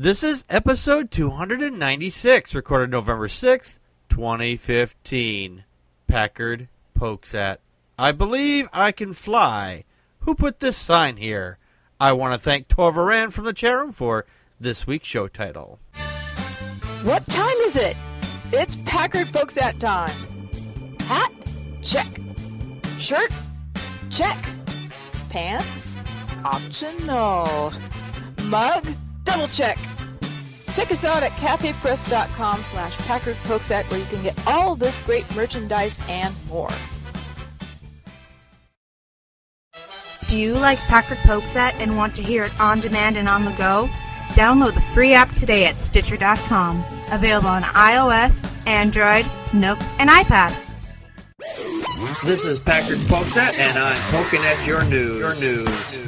This is episode 296, recorded November 6th, 2015. Packard Pokes At. I believe I can fly. Who put this sign here? I want to thank Torvaran from the chat room for this week's show title. What time is it? It's Packard Pokes At time. Hat? Check. Shirt? Check. Pants? Optional. Mug? Double check. Check us out at cafepress.com/PackardPokesAt where you can get all this great merchandise and more. Do you like Packard Pokes At and want to hear it on demand and on the go? Download the free app today at Stitcher.com. Available on iOS, Android, Nook, and iPad. This is Packard Pokes At, and I'm poking at your news.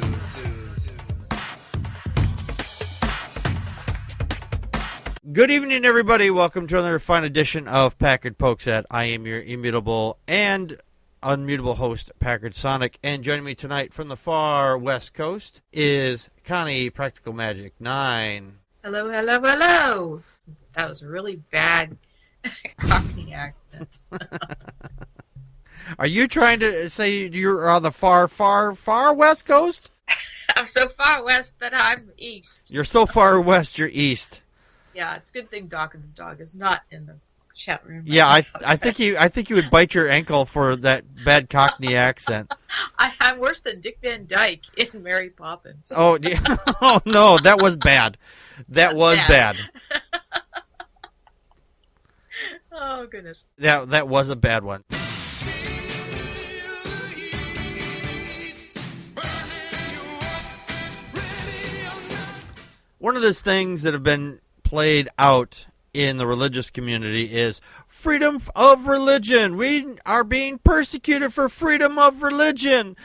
Good evening, everybody. Welcome to another fine edition of Packard Pokes At. I am your immutable and unmutable host, Packard Sonic, and joining me tonight from the far west coast is Connie Practical Magic 9. Hello, hello, hello. That was a really bad Cockney accent. Are you trying to say you're on the far, far, far west coast? I'm so far west that I'm east. You're so far west, you're east. Yeah, it's a good thing Dawkins' dog is not in the chat room. Yeah, I think you would bite your ankle for that bad Cockney accent. I'm worse than Dick Van Dyke in Mary Poppins. Oh, yeah. Oh no, that was bad. That was bad. Oh goodness. That was a bad one. One of those things that have been played out in the religious community is freedom of religion. We are being persecuted for freedom of religion.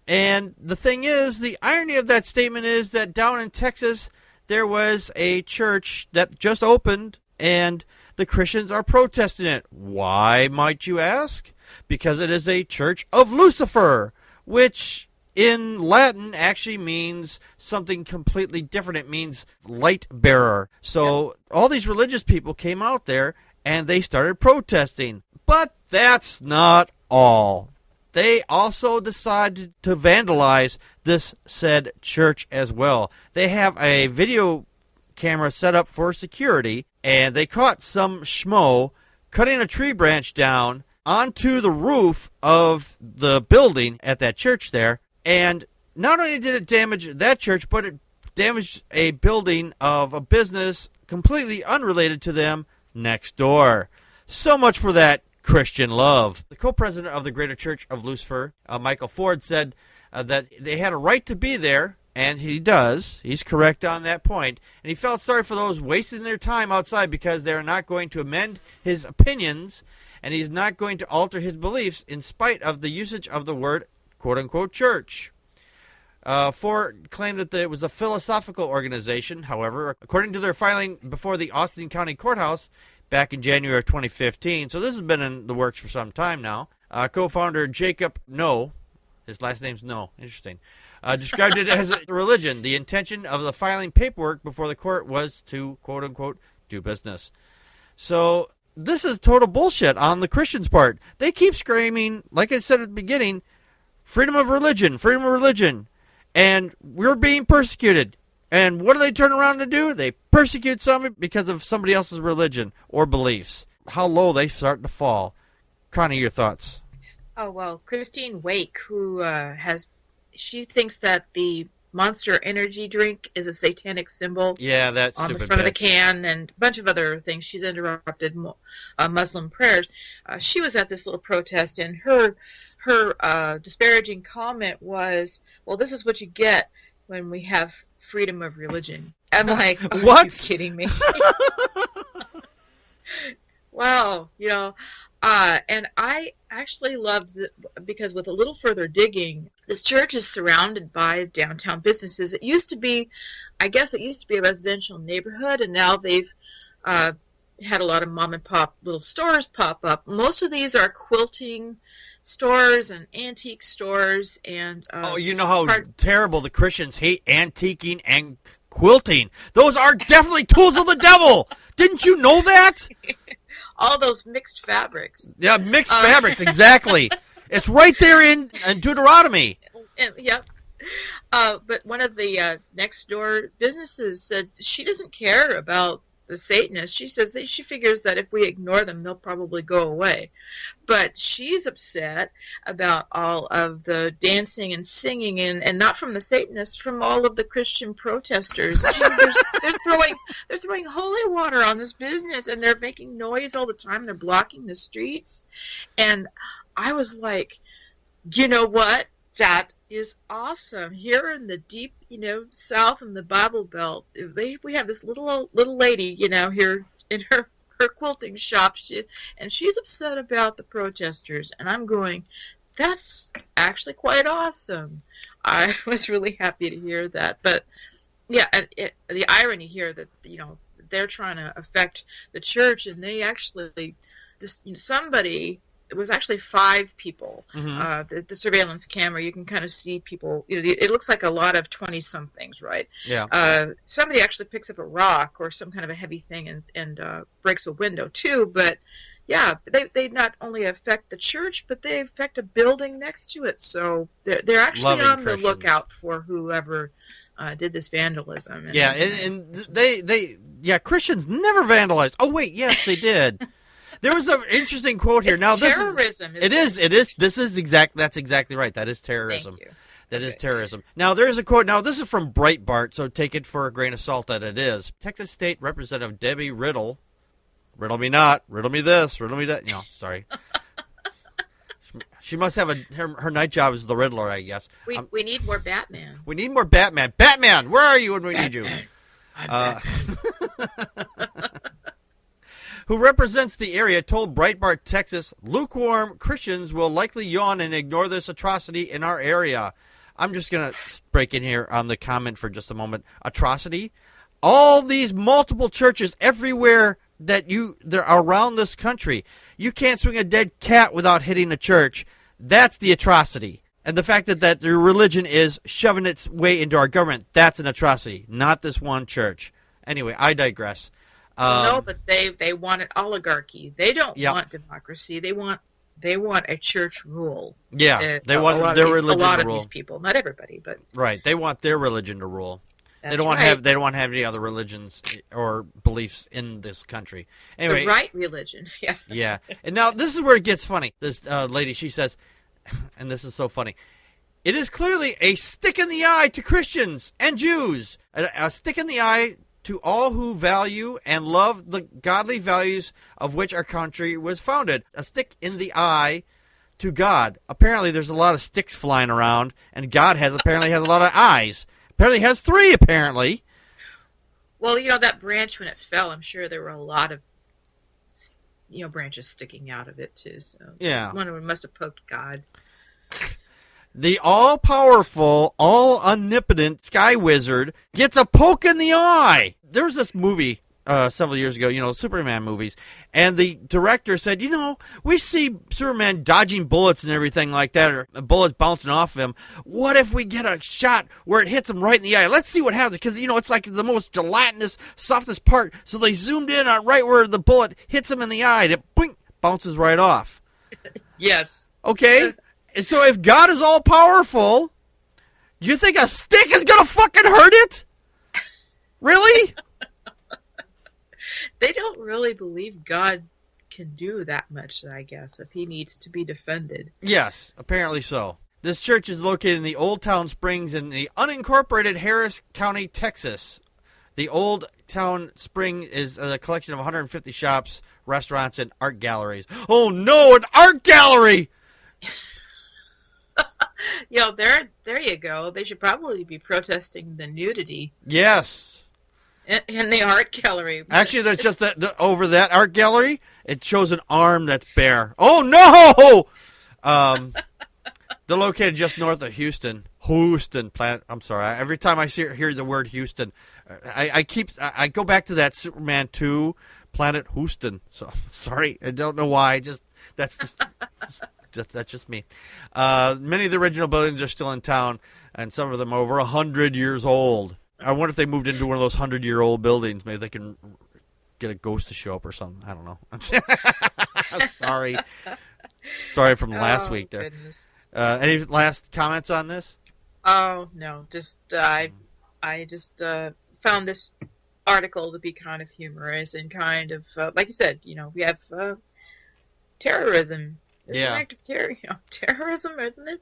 And the thing is, the irony of that statement is that down in Texas, there was a church that just opened, and the Christians are protesting it. Why, might you ask? Because it is a church of Lucifer, which in Latin actually means something completely different. It means light bearer. So all these religious people came out there and they started protesting. But that's not all. They also decided to vandalize this said church as well. They have a video camera set up for security, and they caught some schmo cutting a tree branch down onto the roof of the building at that church there. And not only did it damage that church, but it damaged a building of a business completely unrelated to them next door. So much for that Christian love. The co-president of the Greater Church of Lucifer, Michael Ford, said that they had a right to be there, and he does. He's correct on that point. And he felt sorry for those wasting their time outside because they're not going to amend his opinions, and he's not going to alter his beliefs in spite of the usage of the word quote-unquote church. Ford claimed that it was a philosophical organization. However, according to their filing before the Austin County Courthouse back in January of 2015, so this has been in the works for some time now, co-founder Jacob No, his last name's No, interesting, described it as a religion. The intention of the filing paperwork before the court was to quote-unquote do business. So this is total bullshit on the Christians' part. They keep screaming, like I said at the beginning, freedom of religion, and we're being persecuted. And what do they turn around to do? They persecute somebody because of somebody else's religion or beliefs. How low they start to fall. Connie, your thoughts? Oh, well, Christine Wake, who she thinks that the Monster Energy drink is a satanic symbol. Yeah, that's on the front of the can, and a bunch of other things. She's interrupted Muslim prayers. She was at this little protest, and her disparaging comment was, well, this is what you get when we have freedom of religion. I'm like, what? Are you kidding me? Wow, and I actually loved it because with a little further digging, this church is surrounded by downtown businesses. It used to be a residential neighborhood, and now they've had a lot of mom and pop little stores pop up. Most of these are quilting stores and antique stores, and you know how terrible the Christians hate antiquing and quilting. Those are definitely tools of the devil. Didn't you know that? All those mixed fabrics. Yeah, mixed fabrics, exactly. It's right there in Deuteronomy. Yep. But one of the next door businesses said she doesn't care about the Satanists. She says that she figures that if we ignore them, they'll probably go away. But she's upset about all of the dancing and singing, and not from the Satanists, from all of the Christian protesters. She says they're throwing holy water on this business, and they're making noise all the time. They're blocking the streets, and I was like, you know what? That is awesome. Here in the deep, South in the Bible Belt, we have this little lady, here in her quilting shop, and she's upset about the protesters, and I'm going, that's actually quite awesome. I was really happy to hear that, but yeah, the irony here that they're trying to affect the church, and they actually somebody. It was actually 5 people. Mm-hmm. The surveillance camera, you can kind of see people. It looks like a lot of 20-somethings, right? Yeah. Somebody actually picks up a rock or some kind of a heavy thing and breaks a window too. But yeah, they not only affect the church, but they affect a building next to it. So they're actually Loving on Christians. The lookout for whoever did this vandalism. And they Christians never vandalized. Oh wait, yes they did. There was an interesting quote here. It's now terrorism. It is. That's exactly right. That is terrorism. Thank you. That is terrorism. Now there's a quote. Now this is from Breitbart, so take it for a grain of salt that it is. Texas State Representative Debbie Riddle. Riddle me not. Riddle me this. Riddle me that. No, sorry. She must have her night job is the Riddler, I guess. We need more Batman. We need more Batman. Batman, where are you when we need you? Who represents the area, told Breitbart, Texas, lukewarm Christians will likely yawn and ignore this atrocity in our area. I'm just going to break in here on the comment for just a moment. Atrocity? All these multiple churches everywhere they're around this country. You can't swing a dead cat without hitting a church. That's the atrocity. And the fact that their religion is shoving its way into our government, that's an atrocity, not this one church. Anyway, I digress. No, but they want an oligarchy. They don't want democracy. They want a church rule. Yeah, they want their religion to rule. A lot of these people, not everybody, but right. They want their religion to rule. They don't want to have. They don't want to have any other religions or beliefs in this country. Anyway, the right religion. Yeah. Yeah, and now this is where it gets funny. This lady, she says, and this is so funny. It is clearly a stick in the eye to Christians and Jews. A stick in the eye to all who value and love the godly values of which our country was founded. A stick in the eye to God. Apparently there's a lot of sticks flying around, and God apparently has a lot of eyes. Apparently has 3, apparently. Well, that branch, when it fell, I'm sure there were a lot of, branches sticking out of it, too. So yeah. One of them must have poked God. The all-powerful, all-omnipotent sky wizard gets a poke in the eye. There was this movie several years ago, Superman movies, and the director said, we see Superman dodging bullets and everything like that, or bullets bouncing off of him. What if we get a shot where it hits him right in the eye? Let's see what happens, because, it's like the most gelatinous, softest part. So they zoomed in on right where the bullet hits him in the eye, and it boink, bounces right off. Yes. Okay? So if God is all powerful, do you think a stick is gonna fucking hurt it? Really? They don't really believe God can do that much, I guess, if he needs to be defended. Yes, apparently so. This church is located in the Old Town Springs in the unincorporated Harris County, Texas. The Old Town Spring is a collection of 150 shops, restaurants, and art galleries. Oh no, an art gallery! There you go. They should probably be protesting the nudity. Yes. In the art gallery. Actually, that's just over that art gallery. It shows an arm that's bare. Oh no! They're located just north of Houston. Planet. I'm sorry. Every time I hear the word Houston, I go back to that Superman 2 Planet Houston. So sorry, I don't know why. That's just me. Many of the original buildings are still in town, and some of them are over 100 years old. I wonder if they moved into one of those 100-year-old buildings. Maybe they can get a ghost to show up or something. I don't know. Sorry from last week there. Any last comments on this? Oh, no. Just I just found this article to be kind of humorous and kind of, like you said, we have terrorism. It's an act of terrorism, isn't it?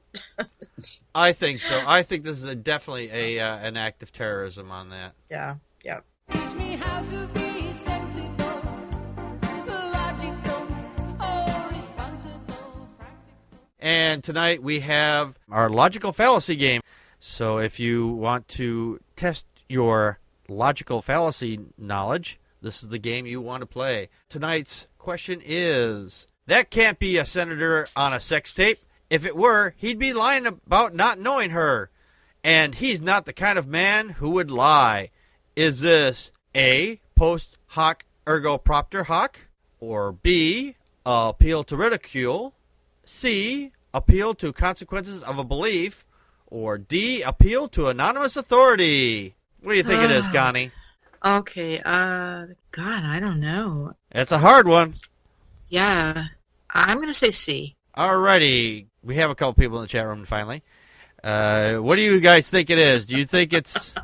I think so. I think this is definitely an act of terrorism on that. Yeah. Teach me how to be sensible, logical, responsible, practical. And tonight we have our logical fallacy game. So if you want to test your logical fallacy knowledge, this is the game you want to play. Tonight's question is, that can't be a senator on a sex tape. If it were, he'd be lying about not knowing her. And he's not the kind of man who would lie. Is this A, post hoc ergo propter hoc? Or B, appeal to ridicule? C, appeal to consequences of a belief? Or D, appeal to anonymous authority? What do you think it is, Connie? Okay, God, I don't know. It's a hard one. Yeah, I'm going to say C. Alrighty. We have a couple people in the chat room finally. What do you guys think it is? Do you think it's...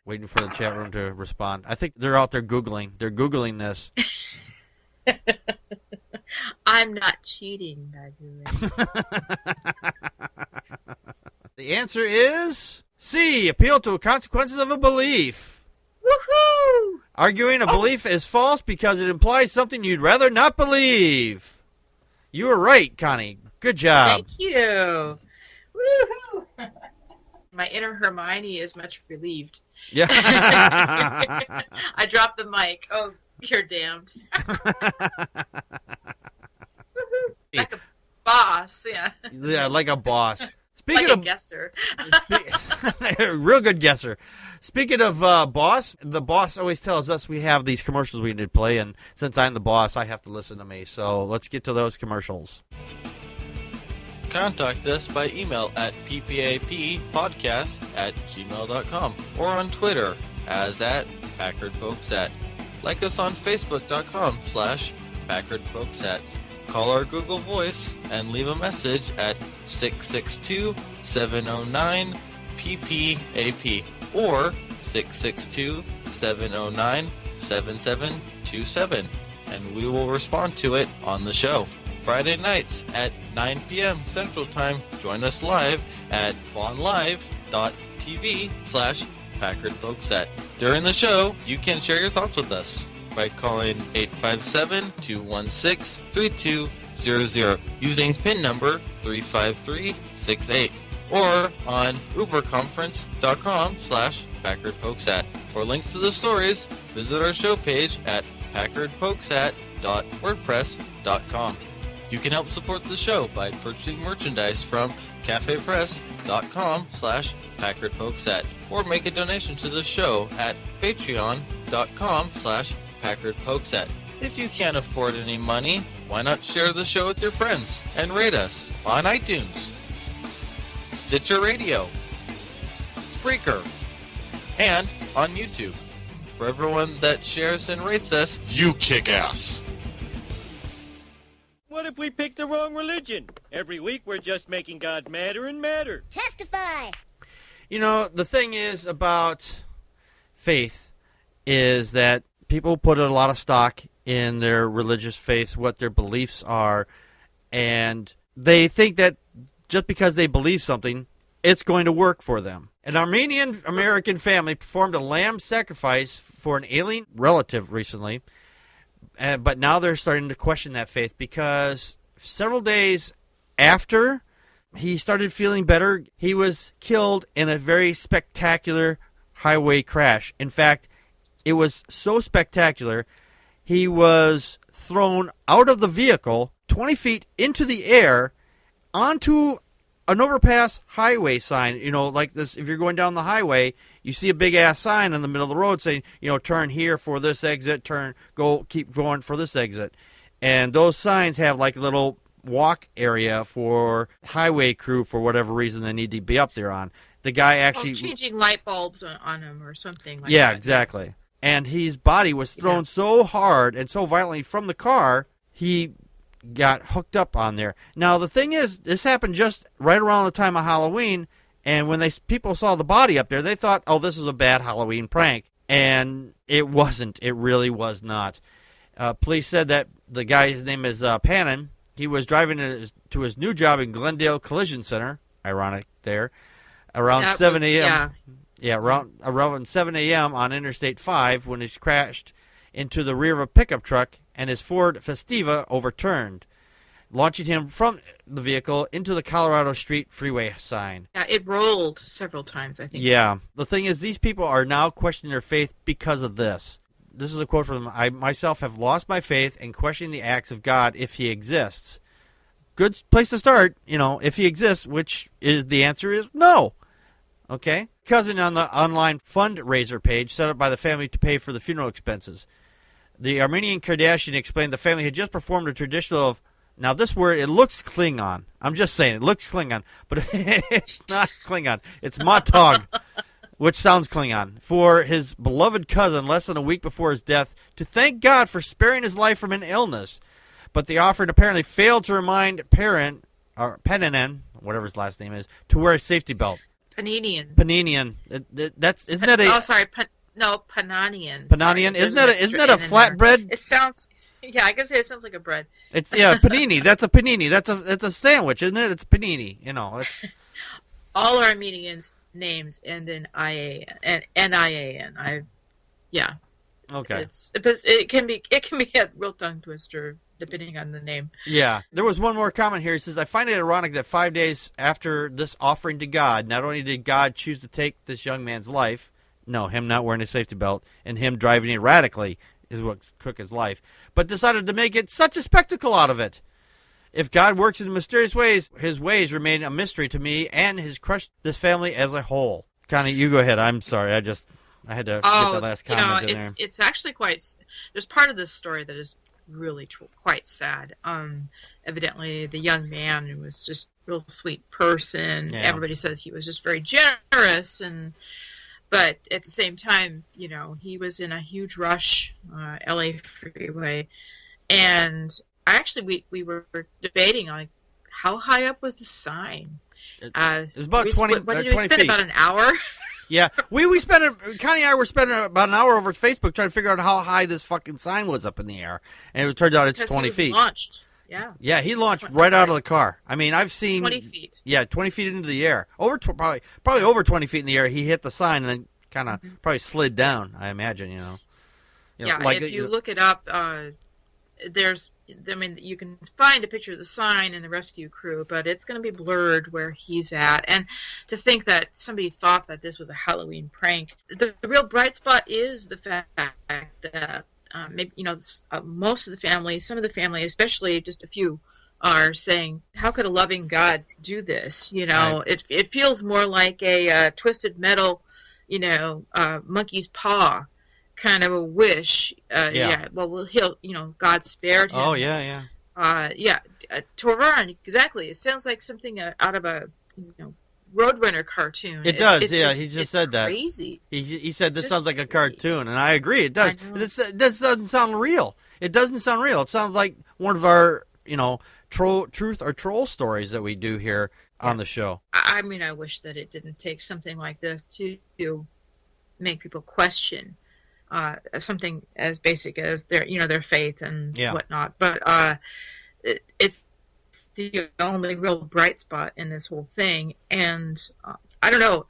Waiting for the chat room to respond. I think they're out there Googling. They're Googling this. I'm not cheating by doing it. The answer is C, appeal to consequences of a belief. Woohoo! Arguing a belief is false because it implies something you'd rather not believe. You were right, Connie. Good job. Thank you. Woohoo! My inner Hermione is much relieved. Yeah. I dropped the mic. Oh, you're damned. Like a boss, yeah. Yeah, like a boss. Speaking like a guesser. Real good guesser. Speaking of boss, the boss always tells us we have these commercials we need to play, and since I'm the boss, I have to listen to me. So let's get to those commercials. Contact us by email at ppappodcast@gmail.com or on Twitter as at Packard Pokes At. Like us on Facebook.com/Packard Pokes At. Call our Google Voice and leave a message at 662-709-PPAP or 662-709-7727, and we will respond to it on the show. Friday nights at 9 p.m. Central Time. Join us live at vonlive.tv/Packard Pokes At. During the show, you can share your thoughts with us by calling 857-216-3200 using PIN number 35368 or on uberconference.com/Packard Pokes At. For links to the stories, visit our show page at packardpokesat.wordpress.com. You can help support the show by purchasing merchandise from cafepress.com/Packard Pokes At or make a donation to the show at patreon.com/Packard Pokes At. If you can't afford any money, why not share the show with your friends and rate us on iTunes, Stitcher Radio, Spreaker, and on YouTube. For everyone that shares and rates us, you kick ass. What if we picked the wrong religion? Every week we're just making God madder and madder. Testify! You know, the thing is about faith is that people put a lot of stock in their religious faith, what their beliefs are, and they think that just because they believe something, it's going to work for them. An Armenian-American family performed a lamb sacrifice for an alien relative recently, but now they're starting to question that faith because several days after he started feeling better, he was killed in a very spectacular highway crash. In fact, it was so spectacular, he was thrown out of the vehicle 20 feet into the air onto an overpass highway sign. You know, like this, if you're going down the highway, you see a big-ass sign in the middle of the road saying, you know, turn here for this exit, keep going for this exit. And those signs have like a little walk area for highway crew for whatever reason they need to be up there on. The guy Well, actually... changing light bulbs on him or something like yeah, that. exactly. And his body was thrown so hard and so violently from the car, he got hooked up on there. Now, the thing is, this happened just right around the time of Halloween, and when people saw the body up there, they thought, oh, this is a bad Halloween prank. And it wasn't. It really was not. Police said that the guy, his name is Pannon, he was driving to his new job in Glendale Collision Center, ironic there, around 7 a.m. Yeah, around 7 a.m. on Interstate 5 when he crashed into the rear of a pickup truck and his Ford Festiva overturned, launching him from the vehicle into the Colorado Street freeway sign. Yeah, it rolled several times, I think. Yeah. The thing is, these people are now questioning their faith because of this. This is a quote from them. I myself have lost my faith and questioning the acts of God if he exists. Good place to start, if he exists, which is the answer is no. Okay? Cousin on the online fundraiser page set up by the family to pay for the funeral expenses. The Armenian Kardashian explained the family had just performed a traditional now this word, it looks Klingon. I'm just saying, it looks Klingon, but it's not Klingon. It's Matog, which sounds Klingon, for his beloved cousin less than a week before his death to thank God for sparing his life from an illness. But the offering apparently failed to remind Peninen, whatever his last name is, to wear a safety belt. Paninian. Isn't that a... Oh, sorry. Pananian. Pananian? Isn't that a flatbread? It sounds... Yeah, I guess it sounds like a bread. It's panini. That's a panini. That's a sandwich, isn't it? It's panini. It's all Armenians' names end in IAN and NIAN. Yeah. Okay. It can be a real tongue twister depending on the name. Yeah. There was one more comment here. He says, I find it ironic that 5 days after this offering to God, not only did God choose to take this young man's life, no, him not wearing a safety belt, and him driving erratically is what took his life, but decided to make it such a spectacle out of it. If God works in mysterious ways, his ways remain a mystery to me and has crushed this family as a whole. Connie, you go ahead. I'm sorry. I had to get the last comment in there. It's actually there's part of this story that is really quite sad. Evidently the young man was just a real sweet person. Yeah. Everybody says he was just very generous but at the same time, he was in a huge rush, LA freeway, and we were debating how high up was the sign. It was about 20 feet. Spend about an hour. Yeah, we spent Connie and I were spending about an hour over Facebook trying to figure out how high this fucking sign was up in the air, and it turns out it's 20 feet. Launched. Yeah. Yeah, he launched right out of the car. I mean, I've seen 20 feet. Yeah, 20 feet into the air. Probably over 20 feet in the air. He hit the sign and then kind of probably slid down, I imagine, if you look it up, you can find a picture of the sign and the rescue crew, but it's going to be blurred where he's at. And to think that somebody thought that this was a Halloween prank, the real bright spot is the fact that maybe most of the family, some of the family, especially just a few, are saying, how could a loving God do this? Right. It feels more like a Twisted Metal, monkey's paw kind of a wish. God spared him. Oh, yeah. Toran, exactly. It sounds like something out of a Roadrunner cartoon. It does, he just said that. Crazy. He said this sounds like a cartoon, and I agree, it does. This doesn't sound real. It doesn't sound real. It sounds like one of our, truth or troll stories that we do here on the show. I wish that it didn't take something like this to make people question something as basic as their faith and whatnot. But it's the only real bright spot in this whole thing, and I don't know,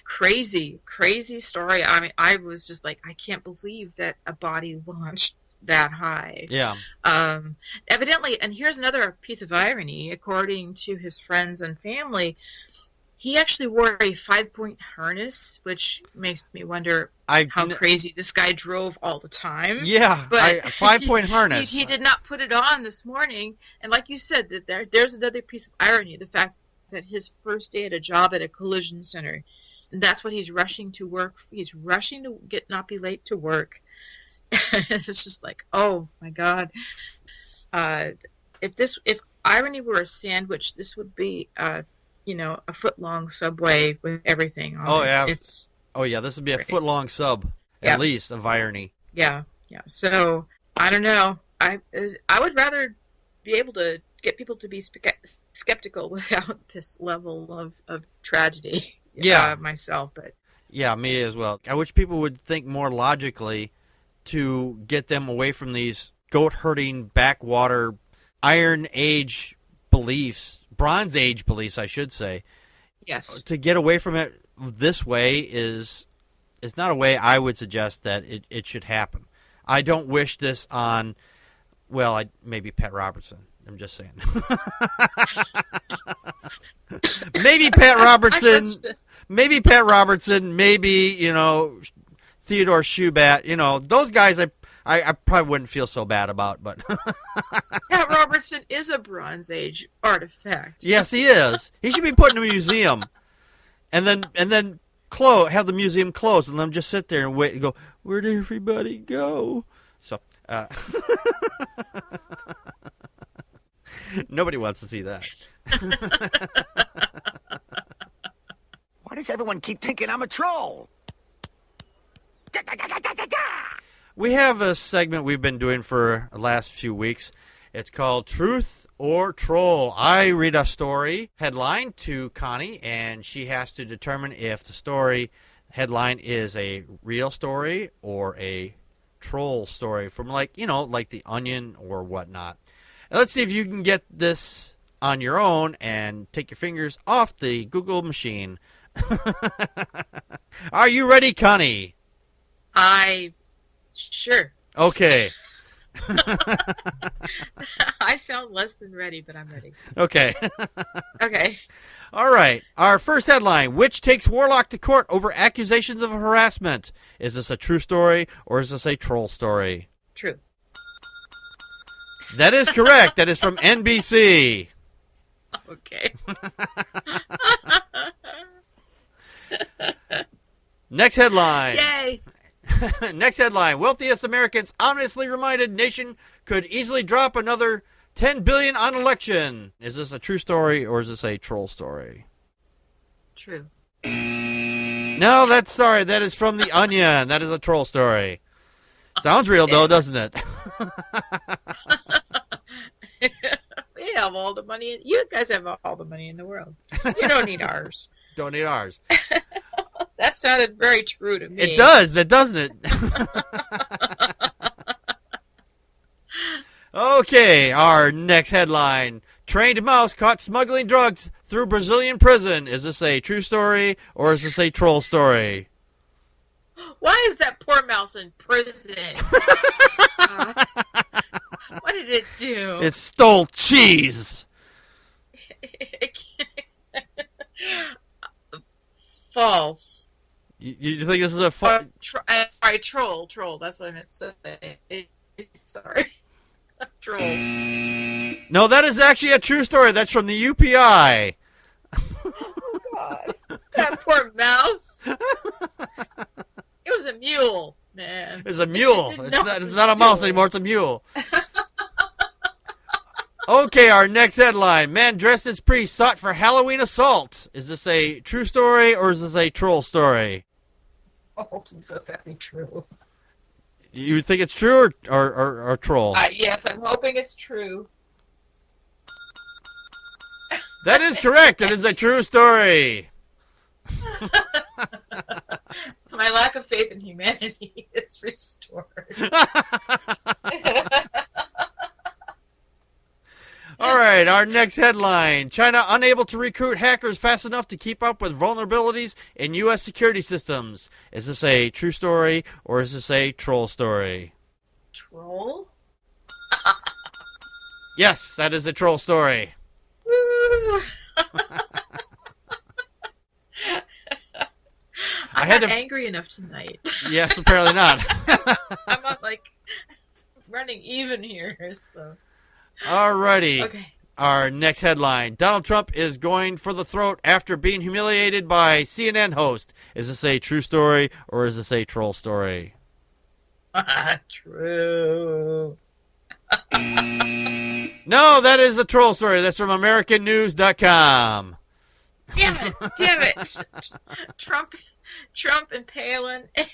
crazy story. I was just like, I can't believe that a body launched that high. Yeah. Evidently, and here's another piece of irony, according to his friends and family, he actually wore a 5-point harness, which makes me wonder how crazy this guy drove all the time. Yeah, but a 5-point harness. He did not put it on this morning. And like you said, there's another piece of irony, the fact that his first day at a job at a collision center, and that's what he's rushing to work. He's rushing to not be late to work. It's just like, oh my God. If irony were a sandwich, this would be a foot-long subway with everything on Oh, it. yeah. It's Oh, yeah, this would be a Crazy. foot-long sub, Yeah. at least, of irony. yeah. So I don't know. I would rather be able to get people to be skeptical without this level of tragedy. Yeah. Myself, but Yeah, me as well. I wish people would think more logically to get them away from these goat-herding, backwater, Iron Age beliefs, Bronze Age beliefs, I should say. yes, To get away from it this way is not a way I would suggest that it should happen. I don't wish this on, well, maybe Pat Robertson. I'm just saying. Maybe Pat Robertson. Maybe Pat Robertson. Maybe, Theodore Shubat. Those guys I probably wouldn't feel so bad about. But Pat Robertson is a Bronze Age artifact. yes, he is. He should be put in a museum. And then have the museum closed and let them just sit there and wait and go, where'd everybody go? So, nobody wants to see that. Why does everyone keep thinking I'm a troll? We have a segment we've been doing for the last few weeks. It's called Truth or Troll. I read a story headline to Connie, and she has to determine if the story headline is a real story or a troll story from like The Onion or whatnot. And let's see if you can get this on your own and take your fingers off the Google machine. Are you ready, Connie? Sure. Okay. I sound less than ready, but I'm ready. Okay. Okay. All right. Our first headline: Witch takes warlock to court over accusations of harassment. Is this a true story or is this a troll story? True. That is correct. That is from NBC. Okay. Next headline. Yay. Next headline: Wealthiest Americans ominously reminded nation could easily drop another $10 billion on election. Is this a true story or is this a troll story? True. No, that is from The Onion. That is a troll story. Sounds real though, doesn't it? We have all the money. You guys have all the money in the world. You don't need ours. Don't need ours. That sounded very true to me. It does, doesn't it? Okay, our next headline. Trained mouse caught smuggling drugs through Brazilian prison. Is this a true story or is this a troll story? Why is that poor mouse in prison? What did it do? It stole cheese. False. You think this is a Sorry, troll. That's what I meant to say. Sorry. Troll. No, that is actually a true story. That's from the UPI. Oh, God. That poor mouse. It was a mule, man. It's a mule. It didn't It's know not, what it's it not a was mouse doing. anymore. It's a mule. Okay, our next headline. Man dressed as priest sought for Halloween assault. Is this a true story or is this a troll story? Oh, so that be true. You think it's true or troll? Yes, I'm hoping it's true. That is correct. It is a true story. My lack of faith in humanity is restored. All right, our next headline. China unable to recruit hackers fast enough to keep up with vulnerabilities in U.S. security systems. Is this a true story or is this a troll story? Troll? Yes, that is a troll story. Woo! I'm had not to- angry enough tonight. Yes, apparently not. I'm not running even here, so. Alrighty. Okay. Our next headline. Donald Trump is going for the throat after being humiliated by CNN host. Is this a true story or is this a troll story? True. No, that is a troll story. That's from AmericanNews.com. Damn it! Trump and Palin and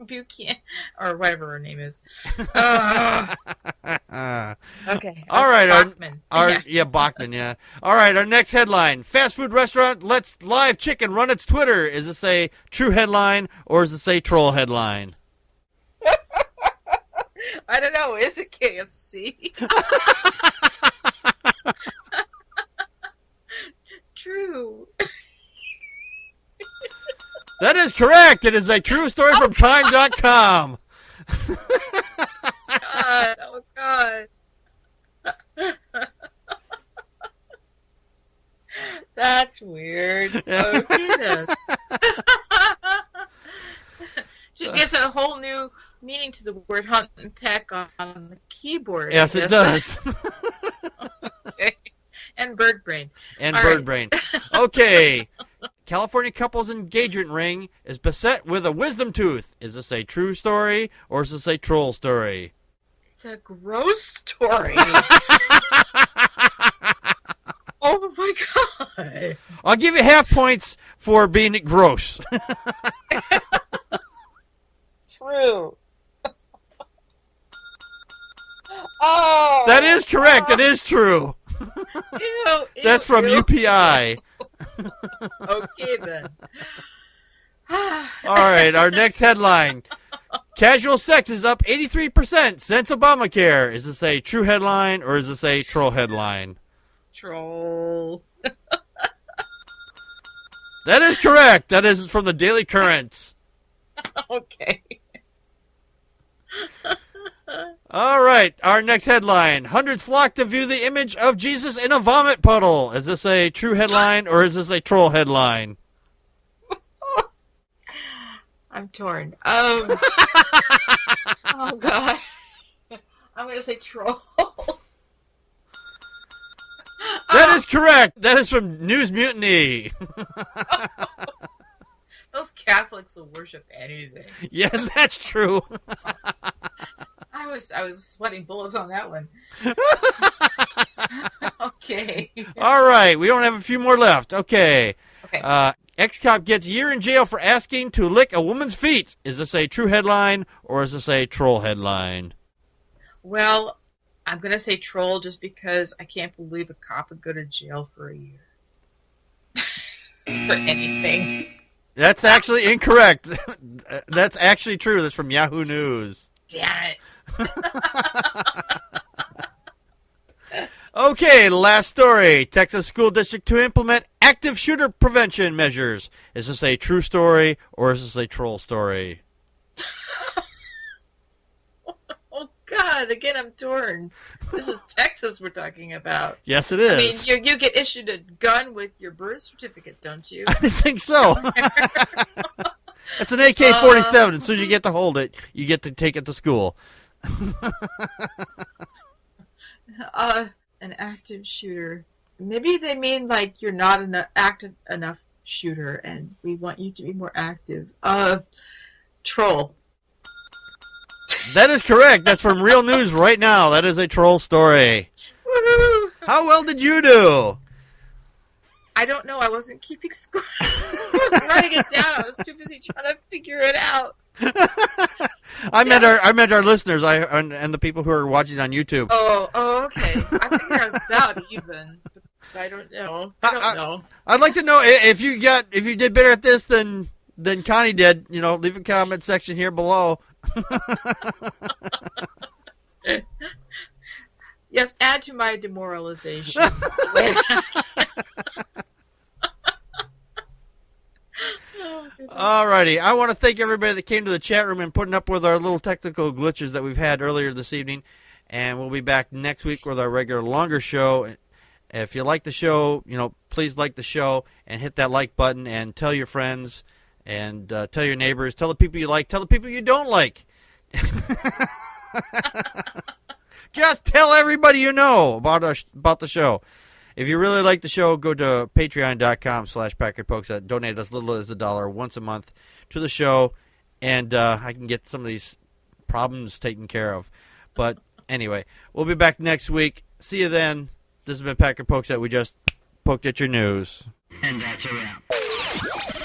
Buchanan, or whatever her name is. Okay. All right. Bachman. Bachman, yeah. All right, our next headline. Fast food restaurant lets live chicken run its Twitter. Is this a true headline or is this a troll headline? I don't know. Is it KFC? True. That is correct. It is a true story from Time.com. God, oh God. That's weird. Okay, then. It gives a whole new meaning to the word hunt and peck on the keyboard. Yes, it does. Okay. And bird brain. And All bird right. brain. Okay. California couple's engagement ring is beset with a wisdom tooth. Is this a true story or is this a troll story? It's a gross story. Oh my God. I'll give you half points for being gross. True. Oh. That is correct. It is true. Ew, That's from ew. UPI. Okay, then. All right, our next headline. Casual sex is up 83% since Obamacare. Is this a true headline or is this a troll headline? Troll. That is correct. That is from the Daily Current. Okay. All right, our next headline. Hundreds flock to view the image of Jesus in a vomit puddle. Is this a true headline or is this a troll headline? I'm torn. Oh God. I'm going to say troll. That is correct. That is from News Mutiny. Those Catholics will worship anything. Yes, that's true. I was sweating bullets on that one. Okay. All right, we only have a few more left. Okay. Okay. Ex-cop gets a year in jail for asking to lick a woman's feet. Is this a true headline or is this a troll headline? Well, I'm going to say troll just because I can't believe a cop would go to jail for a year. For anything. That's actually incorrect. That's actually true. That's from Yahoo News. Damn it. Okay, last story. Texas school district to implement active shooter prevention measures. Is this a true story or is this a troll story? Oh, God. Again, I'm torn. This is Texas we're talking about. Yes, it I is. mean, you get issued a gun with your birth certificate, don't you? I think so. It's an AK-47. As soon as you get to hold it, you get to take it to school. An active shooter. Maybe they mean like you're not an active enough shooter, and we want you to be more active. Troll. That is correct. That's from Real News right now. That is a troll story. Woohoo! How well did you do? I don't know. I wasn't keeping score. I wasn't writing it down. I was too busy trying to figure it out. I meant our listeners and the people who are watching on YouTube. Oh, okay. I figured I was about even. But I don't know. I don't know. I'd like to know if you did better at this than Connie did. You know, leave a comment section here below. Yes, add to my demoralization. Alrighty, I want to thank everybody that came to the chat room and putting up with our little technical glitches that we've had earlier this evening. And we'll be back next week with our regular longer show. If you like the show, please like the show and hit that like button and tell your friends and tell your neighbors, tell the people you like, tell the people you don't like. Just tell everybody you know about the show. If you really like the show, go to patreon.com/Packard Pokes At. Donate as little as $1 once a month to the show, and I can get some of these problems taken care of. But anyway, we'll be back next week. See you then. This has been Packard Pokes At. We just poked at your news. And that's a wrap.